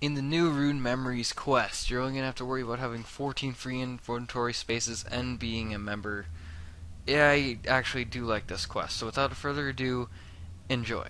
In the new Rune Memories quest, you're only going to have to worry about having 14 free inventory spaces and being a member. Yeah, I actually do like this quest, so without further ado, enjoy.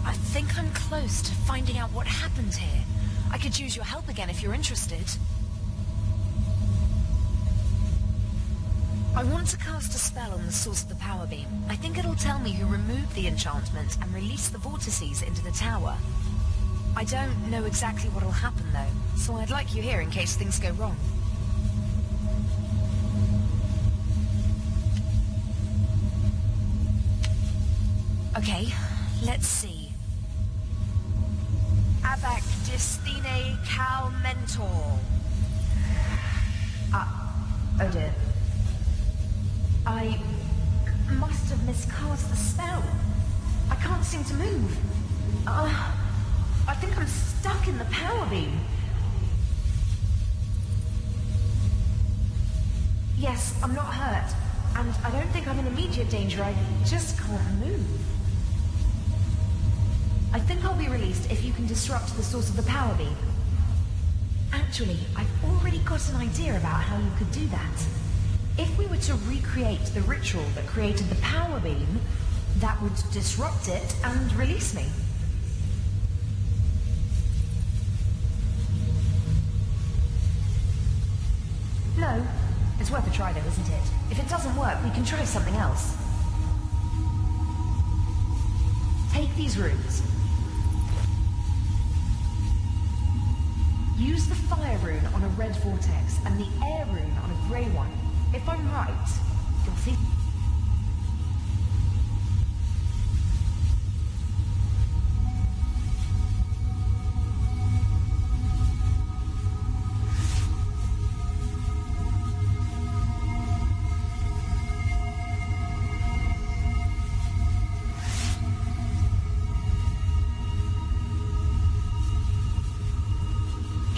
I think I'm close to finding out what happened here. I could use your help again if you're interested. I want to cast a spell on the source of the power beam. I think it'll tell me who removed the enchantment and release the vortices into the tower. I don't know exactly what'll happen though, so I'd like you here in case things go wrong. Okay, let's see. Avac Destine Cal Mentor. Oh dear. I must have miscast the spell. I can't seem to move. I think I'm stuck in the power beam. Yes, I'm not hurt, and I don't think I'm in immediate danger. I just can't move. I think I'll be released if you can disrupt the source of the power beam. Actually, I've already got an idea about how you could do that. If we were to recreate the ritual that created the power beam, that would disrupt it and release me. No, it's worth a try though, isn't it? If it doesn't work, we can try something else. Take these runes. Use the fire rune on a red vortex and the air rune on a grey one. If I'm right, you'll see...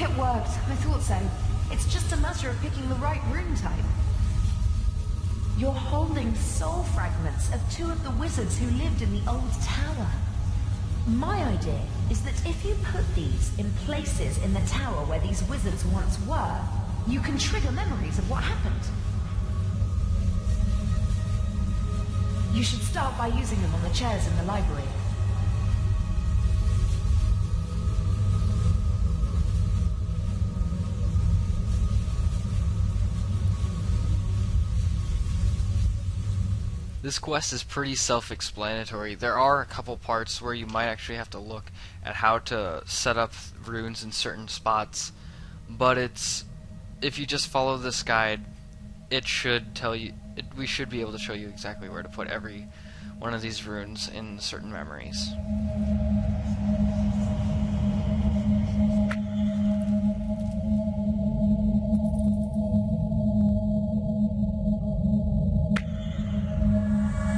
It worked. I thought so. It's just a matter of picking the right rune type. You're holding soul fragments of two of the wizards who lived in the old tower. My idea is that if you put these in places in the tower where these wizards once were, you can trigger memories of what happened. You should start by using them on the chairs in the library. This quest is pretty self-explanatory. There are a couple parts where you might actually have to look at how to set up runes in certain spots, but if you just follow this guide, it should tell you. We should be able to show you exactly where to put every one of these runes in certain memories.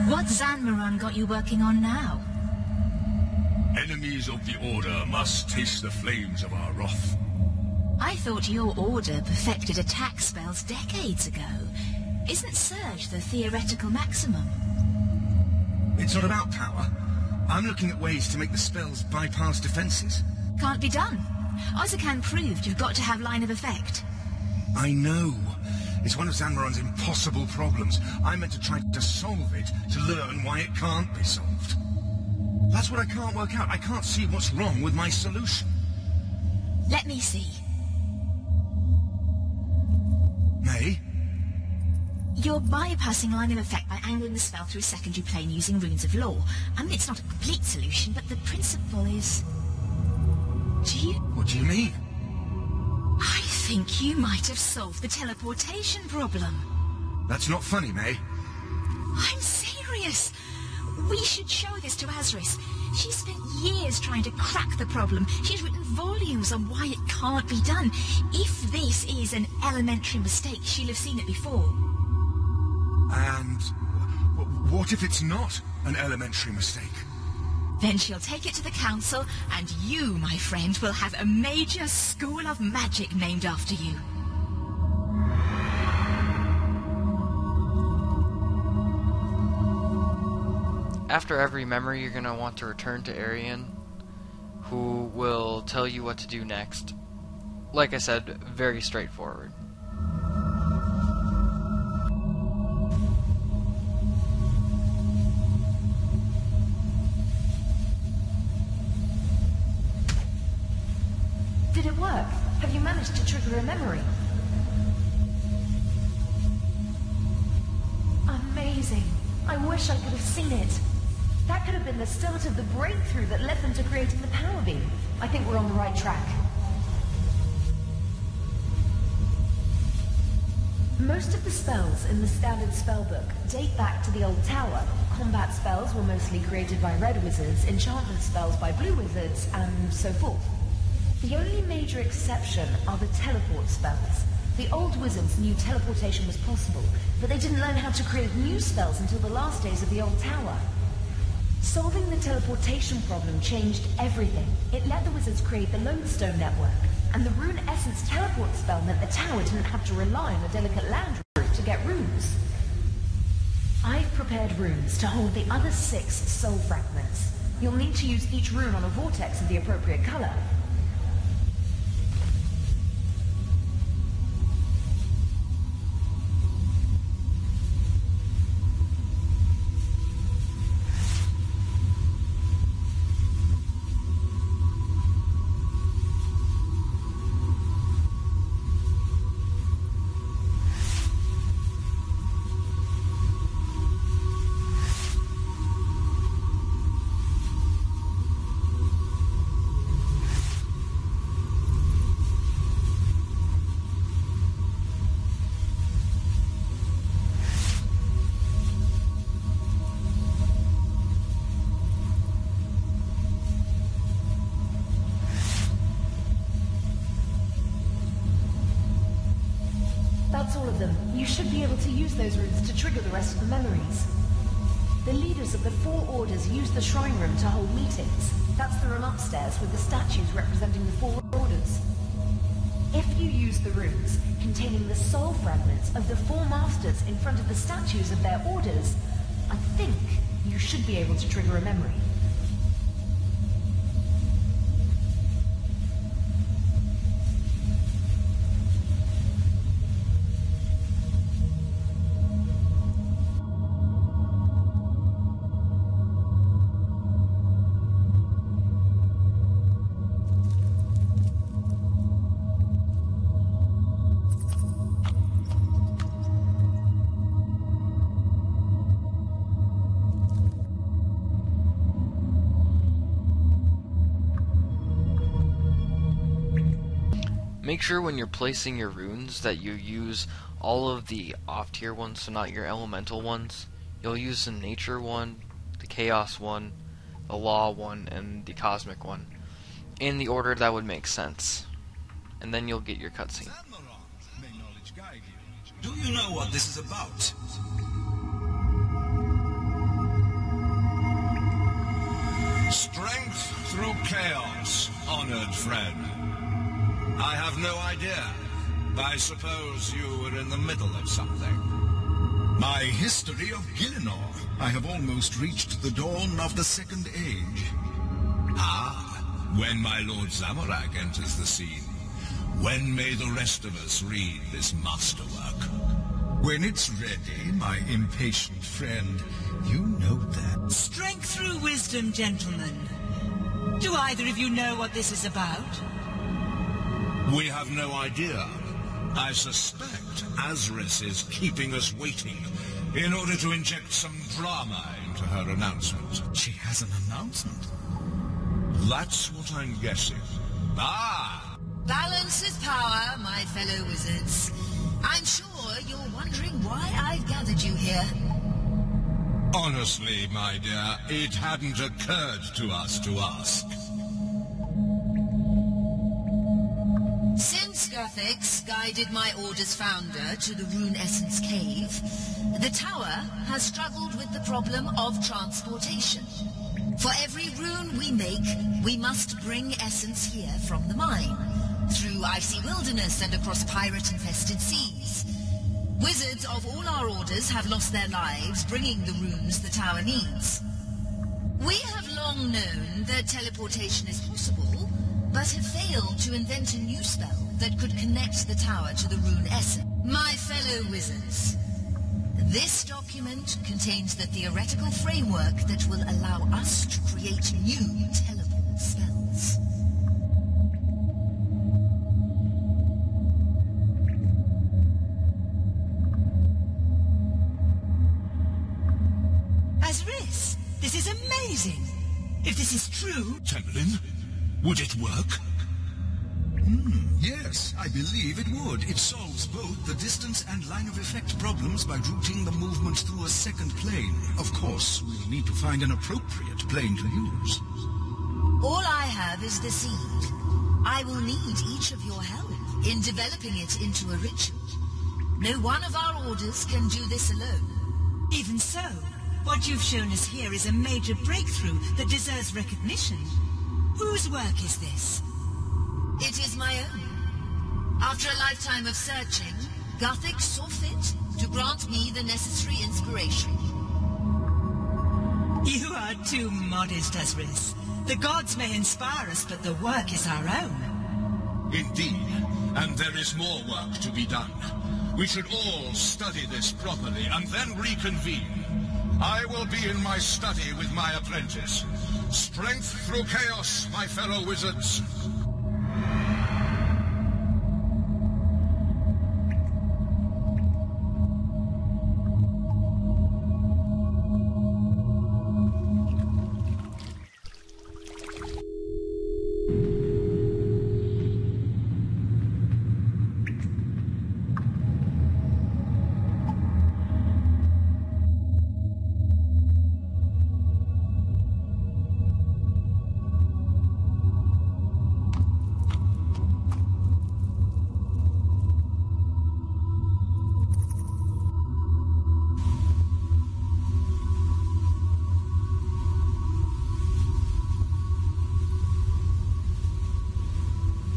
What's Zanmaron got you working on now? Enemies of the Order must taste the flames of our wrath. I thought your order perfected attack spells decades ago. Isn't Surge the theoretical maximum? It's not about power. I'm looking at ways to make the spells bypass defenses. Can't be done. Ozakan proved you've got to have line of effect. I know. It's one of Zanmaron's impossible problems. I'm meant to try to solve it, to learn why it can't be solved. That's what I can't work out. I can't see what's wrong with my solution. Let me see. May? You're bypassing line of effect by angling the spell through a secondary plane using runes of law. I mean, it's not a complete solution, but the principle is... What do you mean? I think you might have solved the teleportation problem. That's not funny, May. I'm serious. We should show this to Azris. She's spent years trying to crack the problem. She's written volumes on why it can't be done. If this is an elementary mistake, she'll have seen it before. And what if it's not an elementary mistake? Then she'll take it to the council, and you, my friend, will have a major school of magic named after you. After every memory, you're going to want to return to Arian, who will tell you what to do next. Like I said, very straightforward. Did it work? Have you managed to trigger a memory? Amazing. I wish I could have seen it. That could have been the start of the breakthrough that led them to creating the power beam. I think we're on the right track. Most of the spells in the standard spellbook date back to the old tower. Combat spells were mostly created by red wizards, enchantment spells by blue wizards, and so forth. The only major exception are the teleport spells. The old wizards knew teleportation was possible, but they didn't learn how to create new spells until the last days of the old tower. Solving the teleportation problem changed everything. It let the wizards create the Lodestone Network, and the Rune Essence teleport spell meant the tower didn't have to rely on a delicate land route to get runes. I've prepared runes to hold the other 6 soul fragments. You'll need to use each rune on a vortex of the appropriate color. That's all of them. You should be able to use those runes to trigger the rest of the memories. The leaders of the 4 orders use the shrine room to hold meetings. That's the room upstairs with the statues representing the 4 orders. If you use the runes containing the soul fragments of the 4 masters in front of the statues of their orders, I think you should be able to trigger a memory. Make sure when you're placing your runes that you use all of the off-tier ones, so not your elemental ones. You'll use the nature one, the chaos one, the law one, and the cosmic one, in the order that would make sense. And then you'll get your cutscene. Do you know what this is about? Strength through chaos, honored friend. I have no idea. I suppose you were in the middle of something. My history of Gielinor. I have almost reached the dawn of the Second Age. Ah, when my Lord Zamorak enters the scene, when may the rest of us read this masterwork? When it's ready, my impatient friend. You know that. Strength through wisdom, gentlemen. Do either of you know what this is about? We have no idea. I suspect Azris is keeping us waiting in order to inject some drama into her announcement. She has an announcement. That's what I'm guessing. Ah! Balance is power, my fellow wizards. I'm sure you're wondering why I've gathered you here. Honestly, my dear, it hadn't occurred to us to ask. Since Guthix guided my Order's founder to the Rune Essence Cave, the tower has struggled with the problem of transportation. For every rune we make, we must bring essence here from the mine, through icy wilderness and across pirate-infested seas. Wizards of all our orders have lost their lives bringing the runes the tower needs. We have long known that teleportation is possible, but have failed to invent a new spell that could connect the tower to the rune essence. My fellow wizards, this document contains the theoretical framework that will allow us to create new teleport spells. Azris, this is amazing. If this is true... Templin, would it work? Yes, I believe it would. It solves both the distance and line of effect problems by routing the movement through a second plane. Of course, we'll need to find an appropriate plane to use. All I have is the seed. I will need each of your help in developing it into a ritual. No one of our orders can do this alone. Even so, what you've shown us here is a major breakthrough that deserves recognition. Whose work is this? It is my own. After a lifetime of searching, Guthix saw fit to grant me the necessary inspiration. You are too modest, Azris. The gods may inspire us, but the work is our own. Indeed, and there is more work to be done. We should all study this properly and then reconvene. I will be in my study with my apprentice. Strength through chaos, my fellow wizards.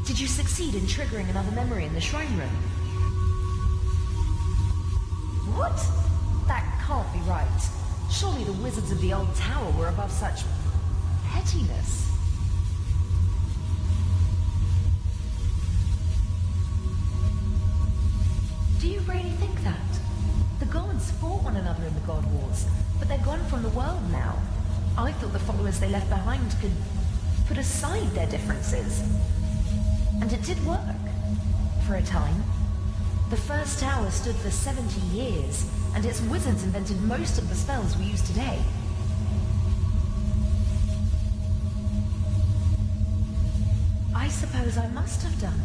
Did you succeed in triggering another memory in the shrine room? What? That can't be right. Surely the wizards of the old tower were above such pettiness. Do you really think that? The gods fought one another in the God Wars, but they're gone from the world now. I thought the followers they left behind could put aside their differences. And it did work. For a time. The first tower stood for 70 years, and its wizards invented most of the spells we use today. I suppose I must have done.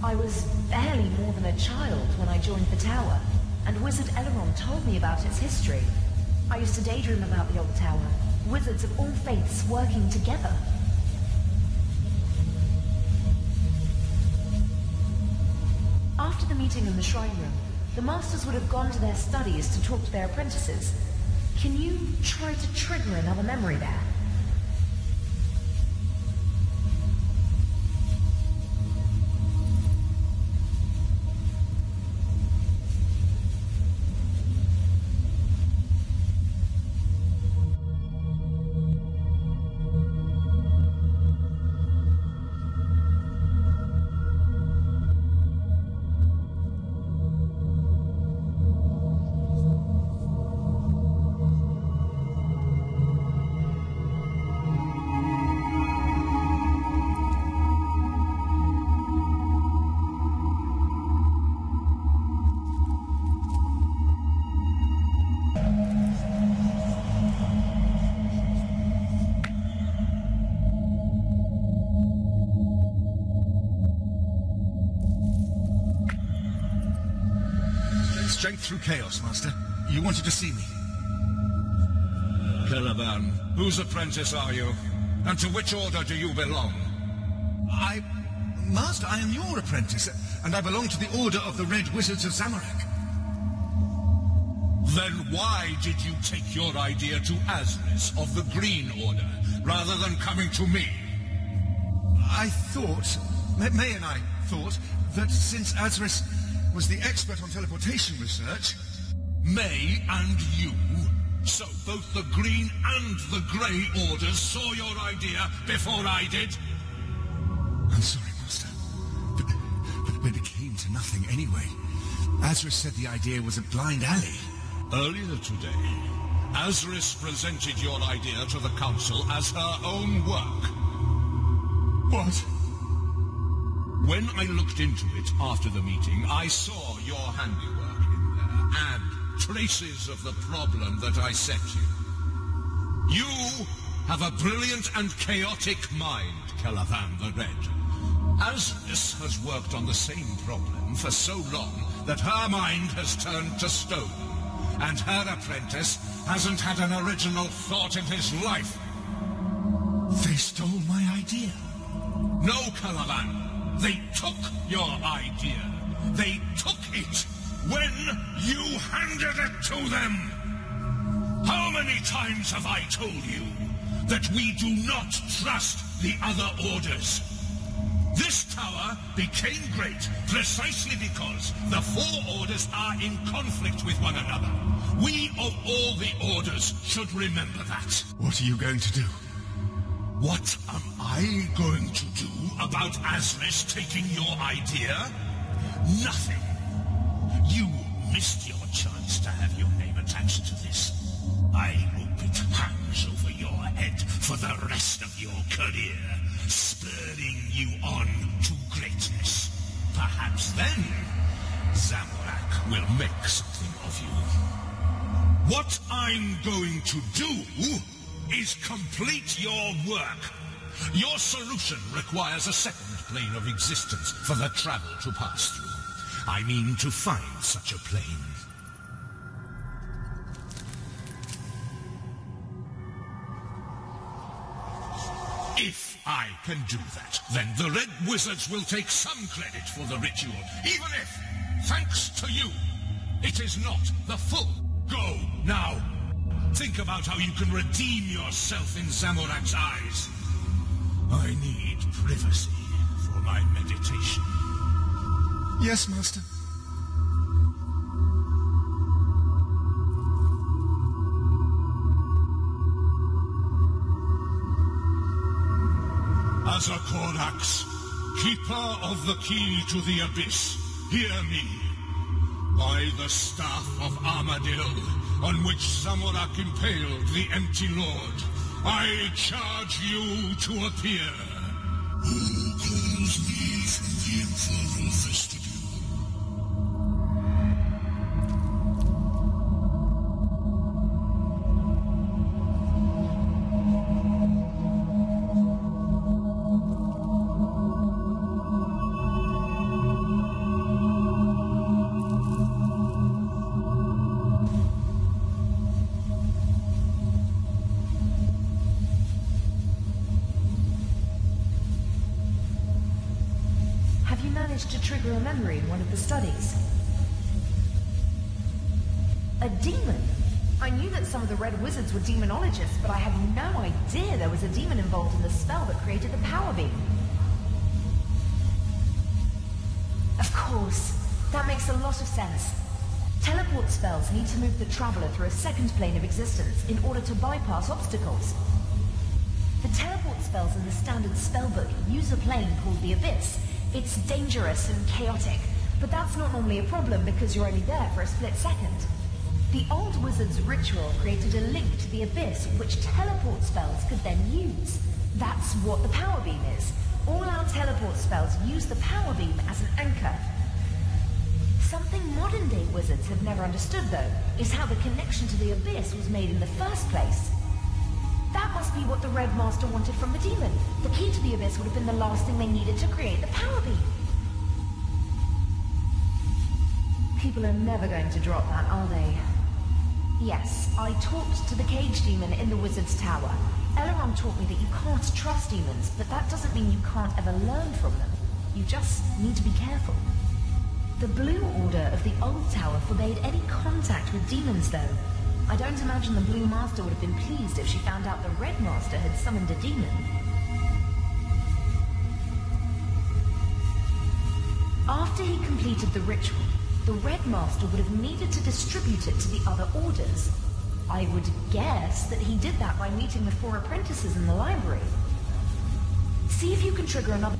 I was barely more than a child when I joined the tower, and Wizard Eleron told me about its history. I used to daydream about the old tower, wizards of all faiths working together. After the meeting in the shrine room, the masters would have gone to their studies to talk to their apprentices. Can you try to trigger another memory there? Strength through chaos, Master. You wanted to see me. Caliban, whose apprentice are you? And to which order do you belong? Master, I am your apprentice, and I belong to the Order of the Red Wizards of Zamorak. Then why did you take your idea to Azris of the Green Order, rather than coming to me? I thought, May and I thought, that since Azris was the expert on teleportation research... May and you? So both the Green and the Grey Orders saw your idea before I did? I'm sorry, Master. But it came to nothing anyway. Azris said the idea was a blind alley. Earlier today, Azris presented your idea to the Council as her own work. What? When I looked into it after the meeting, I saw your handiwork in there, and traces of the problem that I set you. You have a brilliant and chaotic mind, Caliban the Red. Azris has worked on the same problem for so long that her mind has turned to stone, and her apprentice hasn't had an original thought in his life. They stole my idea. No, Caliban. They took your idea. They took it when you handed it to them. How many times have I told you that we do not trust the other orders? This tower became great precisely because the four orders are in conflict with one another. We of all the orders should remember that. What are you going to do? What am I going to do about Azris taking your idea? Nothing. You missed your chance to have your name attached to this. I hope it hangs over your head for the rest of your career, spurring you on to greatness. Perhaps then, Zamorak will make something of you. What I'm going to do is complete your work. Your solution requires a second plane of existence for the travel to pass through. I mean to find such a plane. If I can do that, then the Red Wizards will take some credit for the ritual, even if, thanks to you, it is not the full. Go, now. Think about how you can redeem yourself in Zamorak's eyes. I need privacy for my meditation. Yes, Master. Azakorax, keeper of the key to the abyss, hear me. By the staff of Armadillo, on which Zamorak impaled the Empty Lord, I charge you to appear. Who calls me from the infernal vestibule? To trigger a memory in one of the studies. A demon? I knew that some of the Red Wizards were demonologists, but I had no idea there was a demon involved in the spell that created the power beam. Of course, that makes a lot of sense. Teleport spells need to move the Traveler through a second plane of existence in order to bypass obstacles. The teleport spells in the standard spellbook use a plane called the Abyss. It's dangerous and chaotic, but that's not normally a problem because you're only there for a split second. The old wizard's ritual created a link to the Abyss which teleport spells could then use. That's what the power beam is. All our teleport spells use the power beam as an anchor. Something modern-day wizards have never understood, though, is how the connection to the Abyss was made in the first place. That must be what the Red Master wanted from the demon. The key to the Abyss would have been the last thing they needed to create the power beam. People are never going to drop that, are they? Yes, I talked to the cage demon in the wizard's tower. Elrond taught me that you can't trust demons, but that doesn't mean you can't ever learn from them. You just need to be careful. The Blue Order of the Old Tower forbade any contact with demons, though. I don't imagine the Blue Master would have been pleased if she found out the Red Master had summoned a demon. After he completed the ritual, the Red Master would have needed to distribute it to the other orders. I would guess that he did that by meeting the 4 apprentices in the library. See if you can trigger another...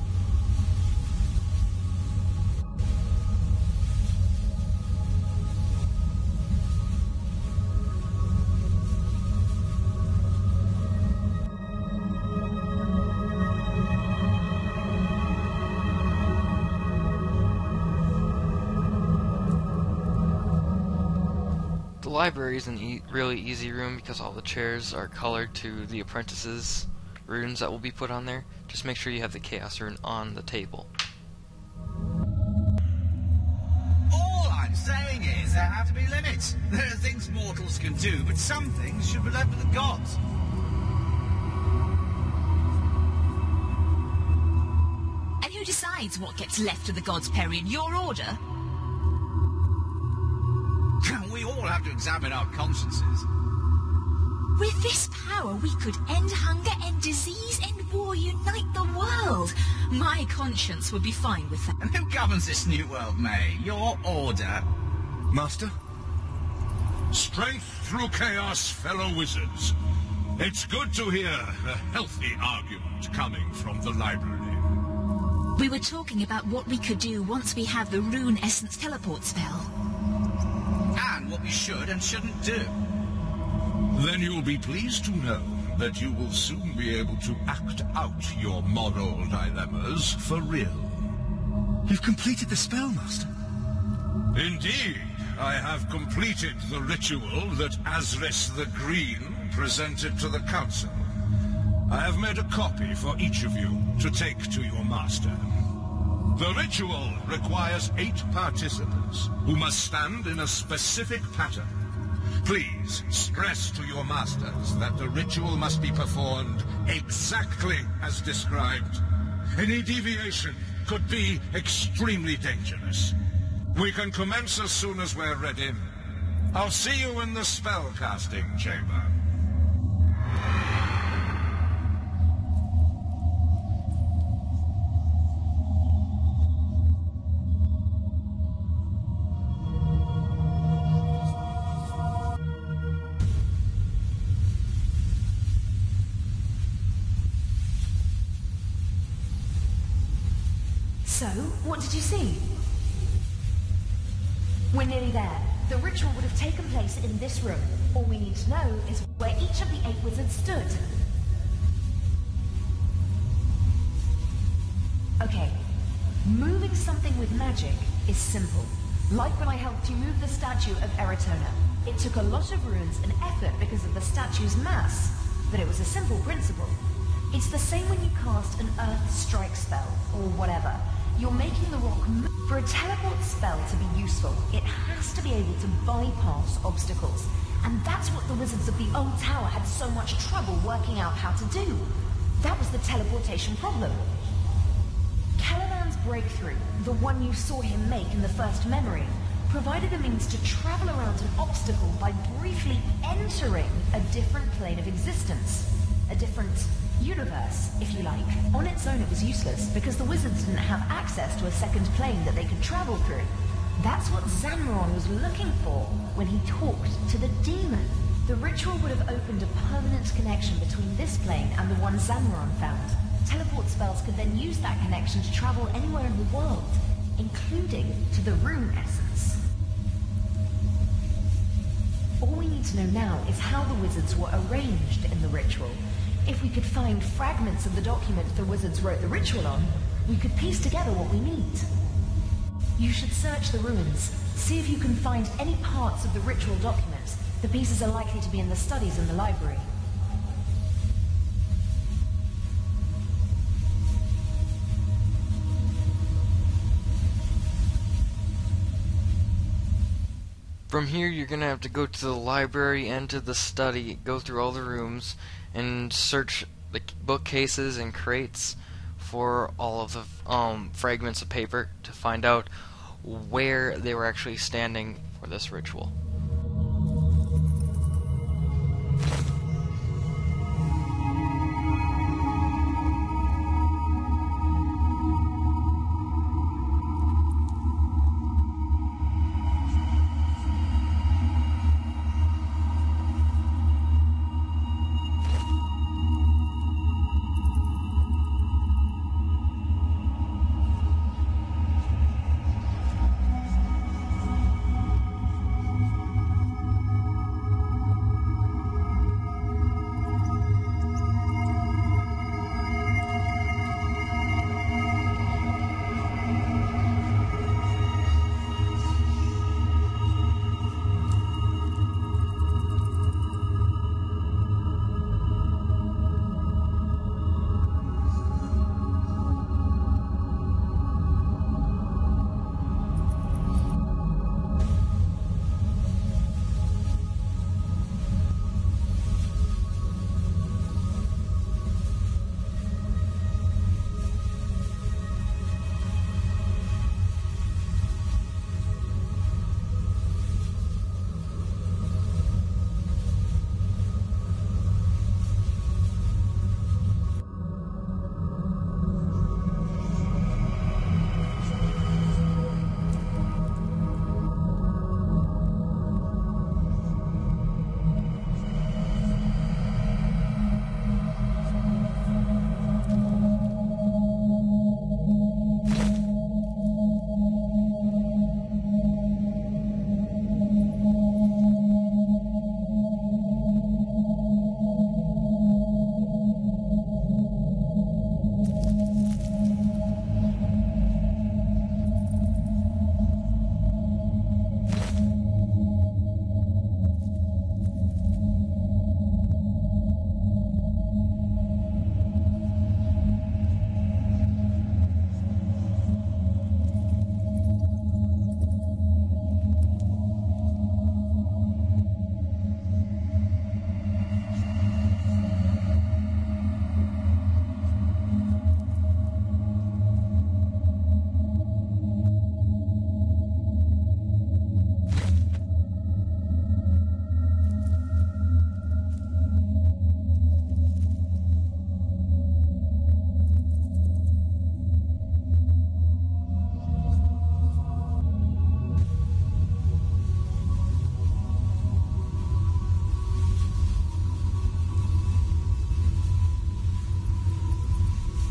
The library is a really easy room because all the chairs are colored to the apprentices' runes that will be put on there. Just make sure you have the Chaos Rune on the table. All I'm saying is there have to be limits. There are things mortals can do, but some things should be left to the gods. And who decides what gets left to the gods, Perry? In your order? We all have to examine our consciences. With this power, we could end hunger, end disease, end war, unite the world. My conscience would be fine with that. And who governs this new world, May? Your order? Master? Strength through chaos, fellow wizards. It's good to hear a healthy argument coming from the library. We were talking about what we could do once we have the Rune Essence teleport spell. And what we should and shouldn't do. Then you'll be pleased to know that you will soon be able to act out your moral dilemmas for real. You've completed the spell, Master. Indeed, I have completed the ritual that Azris the Green presented to the Council. I have made a copy for each of you to take to your master. The ritual requires 8 participants who must stand in a specific pattern. Please stress to your masters that the ritual must be performed exactly as described. Any deviation could be extremely dangerous. We can commence as soon as we're ready. I'll see you in the spellcasting chamber. So, what did you see? We're nearly there. The ritual would have taken place in this room. All we need to know is where each of the 8 wizards stood. Okay. Moving something with magic is simple. Like when I helped you move the statue of Eritona. It took a lot of runes and effort because of the statue's mass, but it was a simple principle. It's the same when you cast an Earth Strike spell, or whatever. You're making the rock move. For a teleport spell to be useful, it has to be able to bypass obstacles. And that's what the wizards of the Old Tower had so much trouble working out how to do. That was the teleportation problem. Caliban's breakthrough, the one you saw him make in the first memory, provided a means to travel around an obstacle by briefly entering a different plane of existence. A different universe, if you like. On its own it was useless, because the wizards didn't have access to a second plane that they could travel through. That's what Zamron was looking for when he talked to the demon. The ritual would have opened a permanent connection between this plane and the one Zamron found. Teleport spells could then use that connection to travel anywhere in the world, including to the Rune Essence. All we need to know now is how the wizards were arranged in the ritual. If we could find fragments of the document the wizards wrote the ritual on, we could piece together what we need. You should search the ruins, see if you can find any parts of the ritual documents. The pieces are likely to be in the studies in the library. From here, you're going to have to go to the library and to the study, go through all the rooms, and search the bookcases and crates for all of the fragments of paper to find out where they were actually standing for this ritual.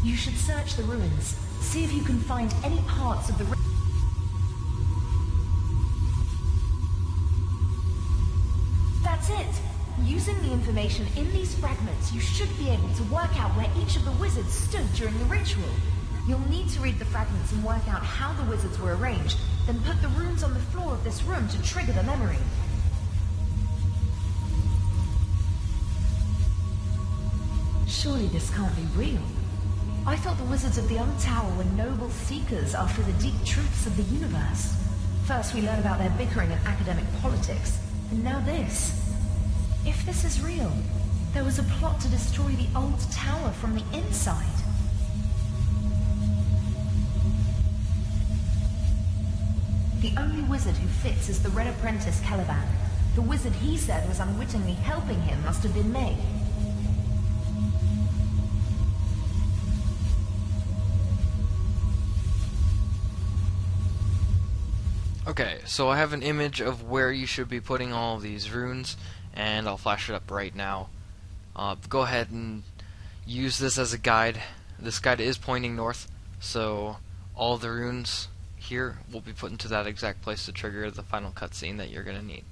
You should search the ruins. See if you can find any parts of the... That's it! Using the information in these fragments, you should be able to work out where each of the wizards stood during the ritual. You'll need to read the fragments and work out how the wizards were arranged, then put the runes on the floor of this room to trigger the memory. Surely this can't be real. I thought the wizards of the old tower were noble seekers after the deep truths of the universe. First we learn about their bickering and academic politics, and now this. If this is real, there was a plot to destroy the old tower from the inside. The only wizard who fits is the Red Apprentice Caliban. The wizard he said was unwittingly helping him must have been May. Okay, so I have an image of where you should be putting all of these runes, and I'll flash it up right now. Go ahead and use this as a guide. This guide is pointing north, so all the runes here will be put into that exact place to trigger the final cutscene that you're going to need.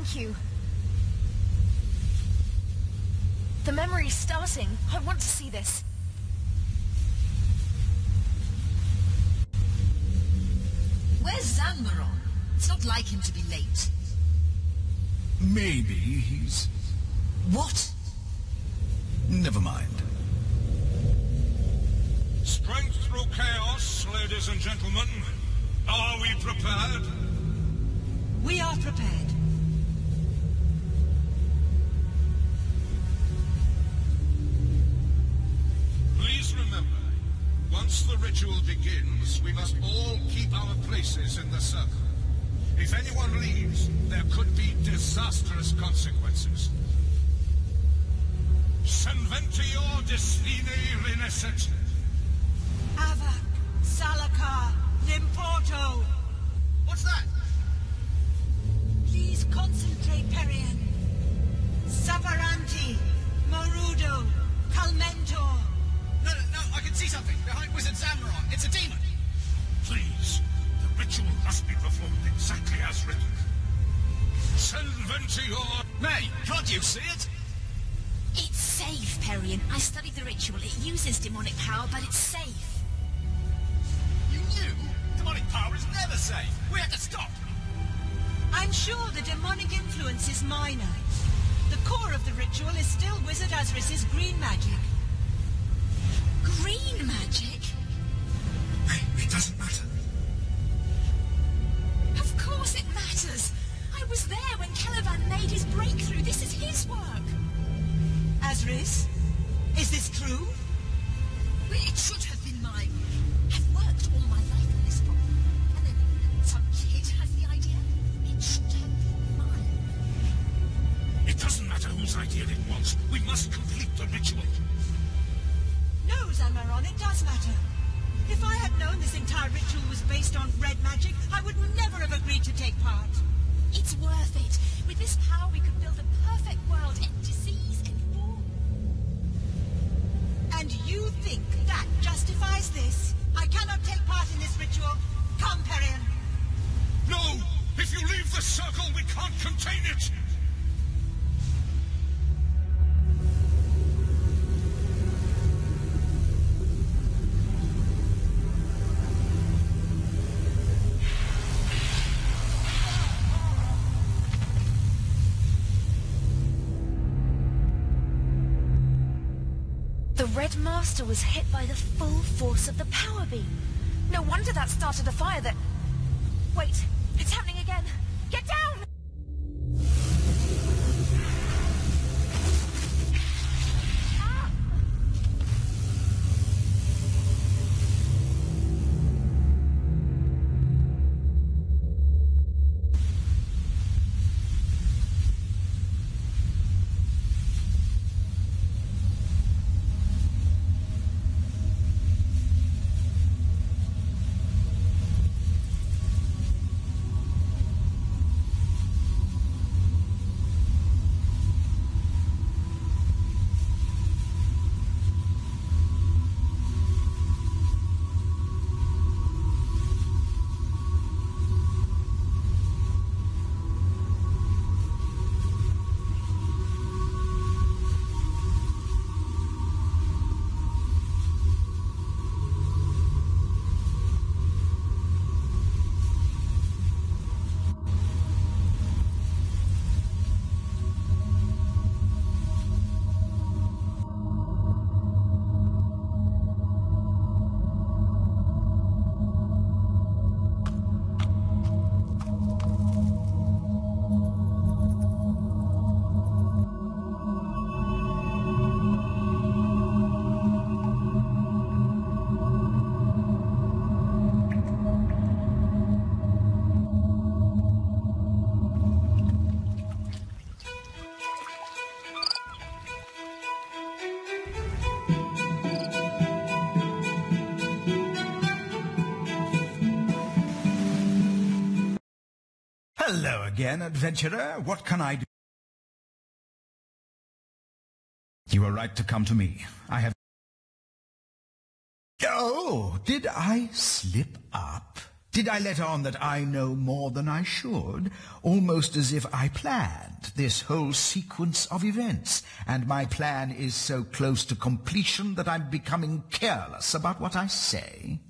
Thank you. The memory's starting. I want to see this. Where's Zanmaron? It's not like him to be late. Maybe he's... What? Never mind. Strength through chaos, ladies and gentlemen. Are we prepared? We are prepared. Please remember, once the ritual begins, we must all keep our places in the circle. If anyone leaves, there could be disastrous consequences. Senventior Destine Renescet. Avak, Salakar, Nimporto. What's that? Please concentrate, Perian. Savaranti, Morudo, Calmentor. No, I can see something behind Wizard Zanmaron. It's a demon. Please, the ritual must be performed exactly as written. Senventior... May, can't you see it? It's safe, Perian. I studied the ritual. It uses demonic power, but it's safe. You knew? Demonic power is never safe. We have to stop. I'm sure the demonic influence is minor. The core of the ritual is still Wizard Azris's green magic. Green magic? Hey, it doesn't matter. Of course it matters. I was there when Caliban made his breakthrough. This is his work. Azris, is this true? It should have been mine. I've worked all my life on this problem. And then some kid has the idea. It should have been mine. It doesn't matter whose idea it was. We must complete the ritual. No, Zanmaron, it does matter. If I had known this entire ritual was based on red magic, I would never have agreed to take part. It's worth it. With this power, we could build a perfect world, end disease, end war. And you think that justifies this? I cannot take part in this ritual. Come, Perian. No! If you leave the circle, we can't contain it! The Red Master was hit by the full force of the power beam. No wonder that started a fire that... Wait, it's happening again. Get down! Ah! Hello again, adventurer. What can I do? You were right to come to me. I have... Oh, did I slip up? Did I let on that I know more than I should? Almost as if I planned this whole sequence of events, and my plan is so close to completion that I'm becoming careless about what I say.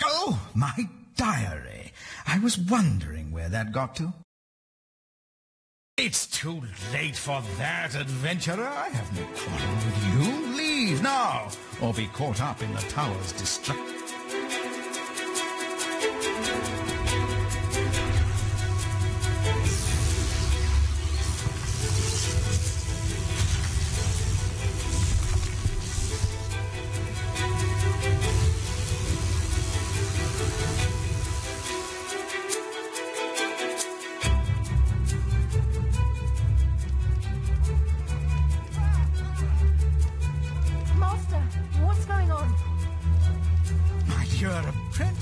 Oh, my diary. I was wondering where that got to. It's too late for that, adventurer. I have no quarrel with you. Leave now, or be caught up in the tower's destruction.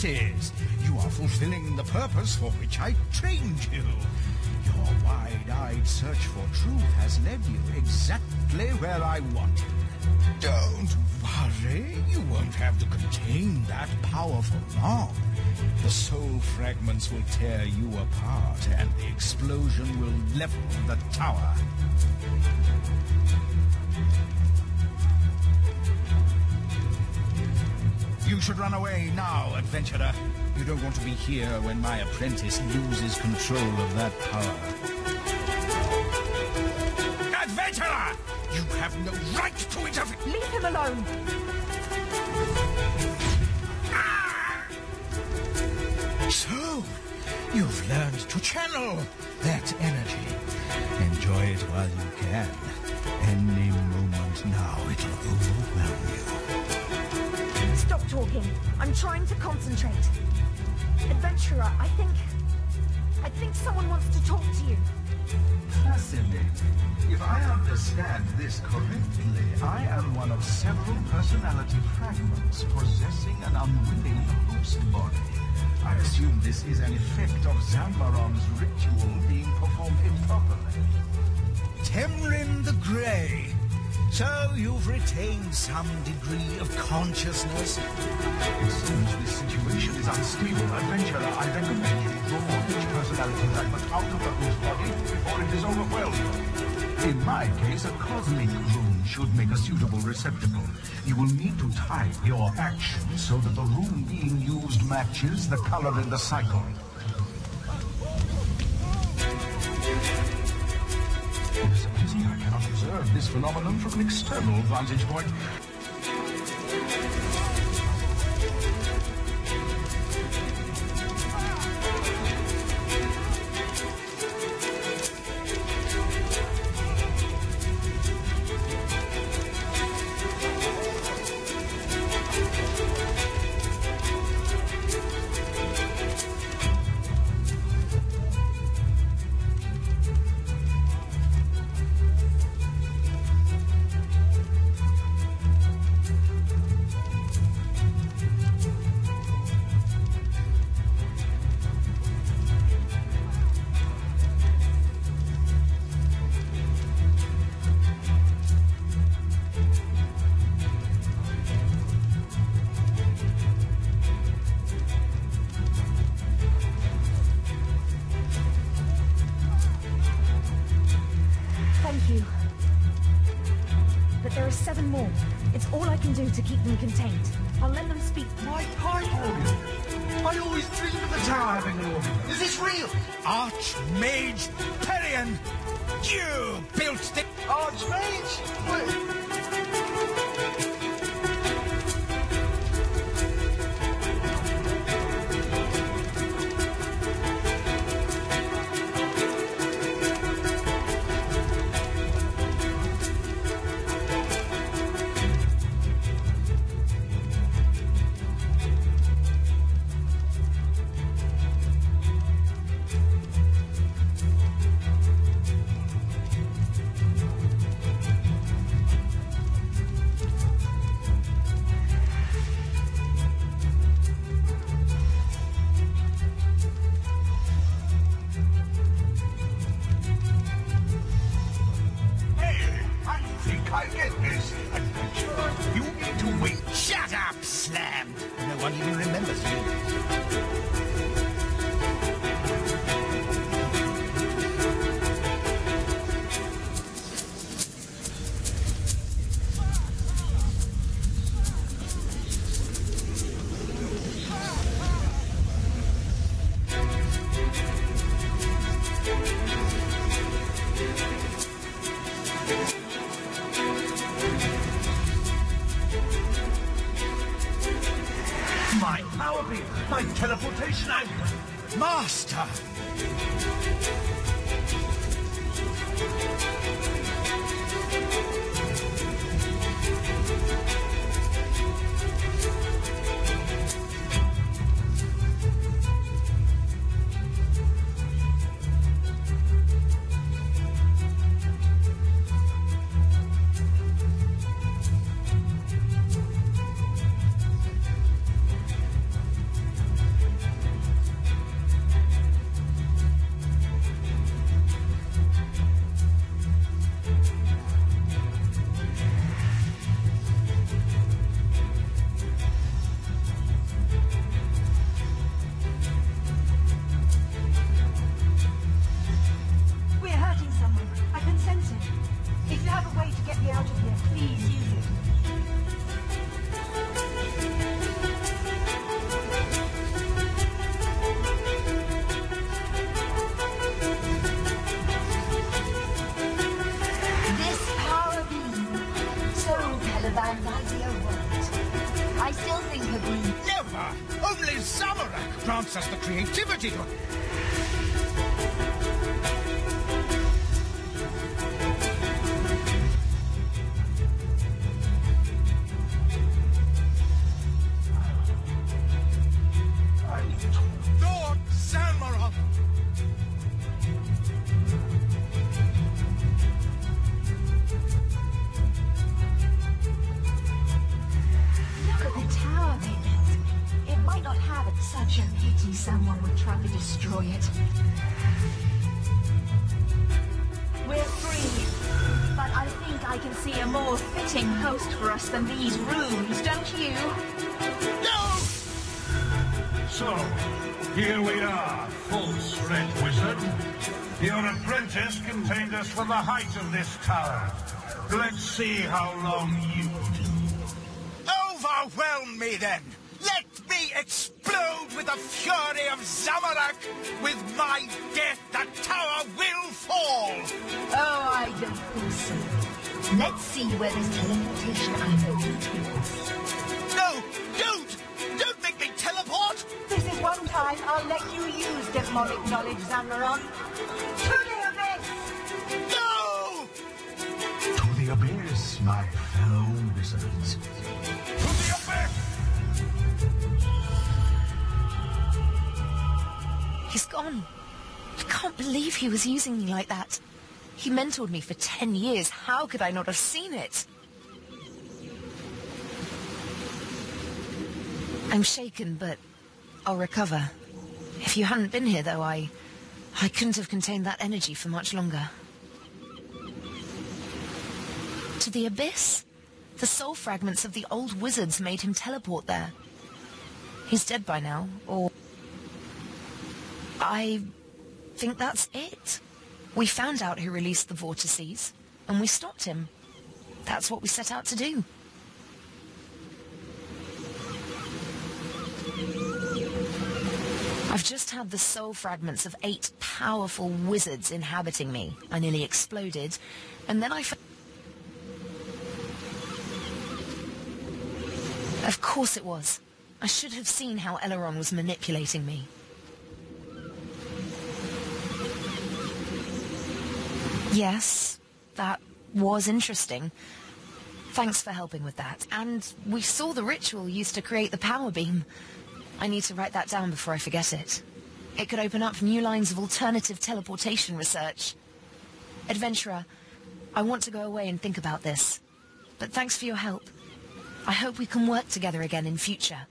You are fulfilling the purpose for which I trained you. Your wide-eyed search for truth has led you exactly where I wanted. Don't worry, you won't have to contain that power for long. The soul fragments will tear you apart, and the explosion will level the tower. You should run away now, adventurer. You don't want to be here when my apprentice loses control of that power. Adventurer! You have no right to interfere! Leave him alone! Ah! So, you've learned to channel that energy. Enjoy it while you can. Any moment now, it'll overwhelm you. Stop talking. I'm trying to concentrate. Adventurer, I think someone wants to talk to you. Fascinating. If I understand this correctly, I am one of several personality fragments possessing an unwilling host body. I assume this is an effect of Zambaron's ritual being performed improperly. Temrin the Grey. So you've retained some degree of consciousness? It seems this situation is unstable. Adventurer, I recommend you draw each personality fragment out of the host body before it is overwhelmed. In my case, a cosmic rune should make a suitable receptacle. You will need to time your action so that the rune being used matches the color in the cycle. It's a pity I cannot observe this phenomenon from an external vantage point. But there are 7 more. It's all I can do to keep them contained. I'll let them speak. My pipe organ! I always dreamed of the tower having an organ. Is this real? Archmage Perion! You built the... Archmage? Wait. Master! I still think of Rune. Never! Only Zamorak grants us the creativity to... Lord Zamorak! Look at the tower they built. It might not have it. Such a pity someone would try to destroy it. We're free, but I think I can see a more fitting host for us than these runes, don't you? No! So, here we are, false red wizard. Your apprentice contained us from the height of this tower. Let's see how long you do. Overwhelm me then! Let me explode with the fury of Zamorak! With my death, the tower will fall! Oh, I don't think so. Let's see where this teleportation item takes us. No! Don't! Don't make me teleport! This is one time I'll let you use demonic knowledge, Zamaron. To the abyss! No! To the abyss, my fellow wizards. To the abyss! He's gone. I can't believe he was using me like that. He mentored me for 10 years. How could I not have seen it? I'm shaken, but I'll recover. If you hadn't been here, though, I couldn't have contained that energy for much longer. To the abyss? The soul fragments of the old wizards made him teleport there. He's dead by now, or... I think that's it. We found out who released the vortices, and we stopped him. That's what we set out to do. I've just had the soul fragments of 8 powerful wizards inhabiting me. I nearly exploded, and then Of course it was. I should have seen how Eleron was manipulating me. Yes, that was interesting. Thanks for helping with that. And we saw the ritual used to create the power beam. I need to write that down before I forget it. It could open up new lines of alternative teleportation research. Adventurer, I want to go away and think about this. But thanks for your help. I hope we can work together again in future.